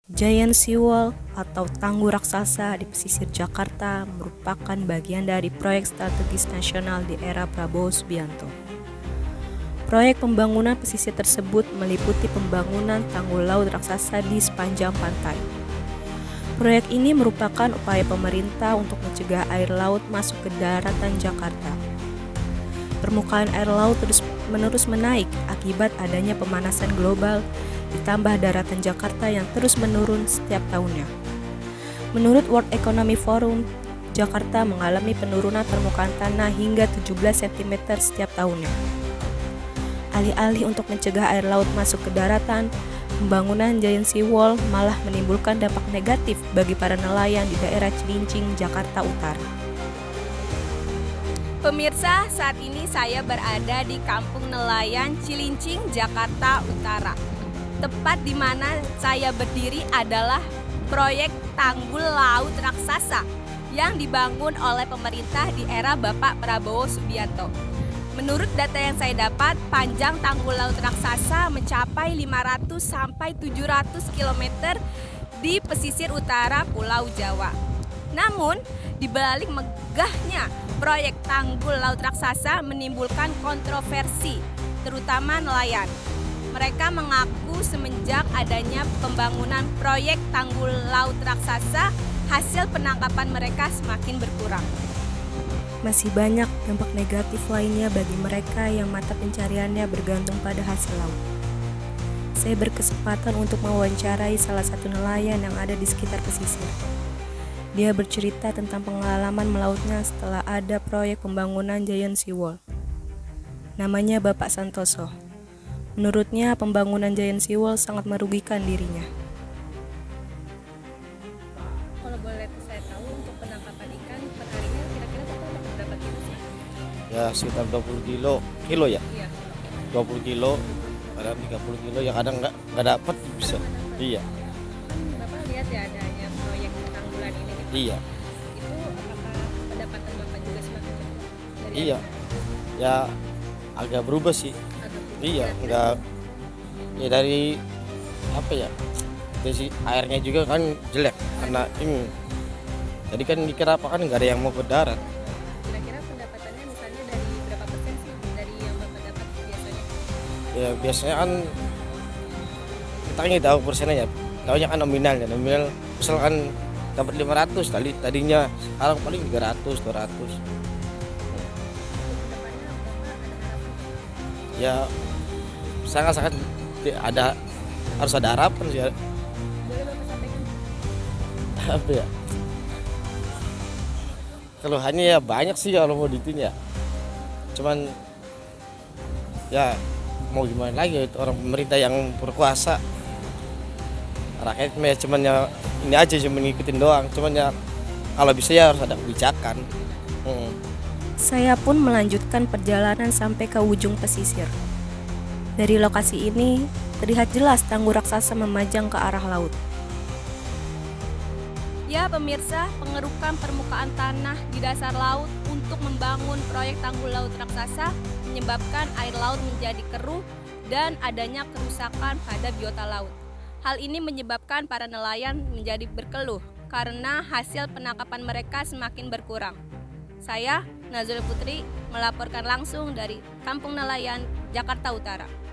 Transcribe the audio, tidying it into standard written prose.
Giant Seawall atau tanggul raksasa di pesisir Jakarta merupakan bagian dari proyek strategis nasional di era Prabowo Subianto. Proyek pembangunan pesisir tersebut meliputi pembangunan tanggul laut raksasa di sepanjang pantai. Proyek ini merupakan upaya pemerintah untuk mencegah air laut masuk ke daratan Jakarta. Permukaan air laut terus-menerus menaik akibat adanya pemanasan global, ditambah daratan Jakarta yang terus menurun setiap tahunnya. Menurut World Economic Forum, Jakarta mengalami penurunan permukaan tanah hingga 17 cm setiap tahunnya. Alih-alih untuk mencegah air laut masuk ke daratan, pembangunan Giant Seawall malah menimbulkan dampak negatif bagi para nelayan di daerah Cilincing, Jakarta Utara. Pemirsa, saat ini saya berada di Kampung Nelayan Cilincing, Jakarta Utara. Tepat di mana saya berdiri adalah proyek tanggul laut raksasa yang dibangun oleh pemerintah di era Bapak Prabowo Subianto. Menurut data yang saya dapat, panjang tanggul laut raksasa mencapai 500 sampai 700 km di pesisir utara Pulau Jawa. Namun, di balik megahnya proyek tanggul laut raksasa menimbulkan kontroversi, terutama nelayan. Mereka mengaku semenjak adanya pembangunan proyek tanggul laut raksasa, hasil penangkapan mereka semakin berkurang. Masih banyak dampak negatif lainnya bagi mereka yang mata pencariannya bergantung pada hasil laut. Saya berkesempatan untuk mewawancarai salah satu nelayan yang ada di sekitar pesisir. Dia bercerita tentang pengalaman melautnya setelah ada proyek pembangunan Giant Seawall. Namanya Bapak Santoso. Menurutnya, pembangunan Giant Seawall sangat merugikan dirinya. Kalau boleh saya tahu, untuk penangkapan ikan per harinya kira-kira berapa kilo sih? Ya sekitar 20 kilo ya, Iya. 20 kilo, kadang 30 kilo ya, kadang nggak dapat bisa. Iya, Bapak lihat ya adanya proyek tanggulan ini. iya, Itu apakah pendapatan Bapak juga semakin berkurang? iya, ya agak berubah sih. Iya, nggak, ya dari apa ya, dari airnya juga kan jelek karena ini. Jadi kan dikira apa kan nggak ada yang mau ke darat. Kira-kira pendapatannya misalnya dari berapa persen sih dari yang Bapak dapat biasanya? Ya biasanya kan kita nggak tahu persennya ya, tahunya kan nominal ya, nominal misalkan dapat 500 tadinya, sekarang paling 300 200. Ya sangat-sangat harus ada harapan sih ya. Boleh Bapak sampaikan? Apa ya, keluhannya ya banyak sih kalau mau ditin ya, cuman ya mau gimana lagi, itu orang pemerintah yang berkuasa, rakyatnya cuman ya ini aja cuma ngikutin doang, cuman ya kalau bisa ya harus ada kebijakan. Saya pun melanjutkan perjalanan sampai ke ujung pesisir. Dari lokasi ini, terlihat jelas tanggul raksasa memajang ke arah laut. Ya pemirsa, pengerukan permukaan tanah di dasar laut untuk membangun proyek tanggul laut raksasa menyebabkan air laut menjadi keruh dan adanya kerusakan pada biota laut. Hal ini menyebabkan para nelayan menjadi berkeluh karena hasil penangkapan mereka semakin berkurang. Saya, Nazul Putri, melaporkan langsung dari Kampung Nelayan, Jakarta Utara.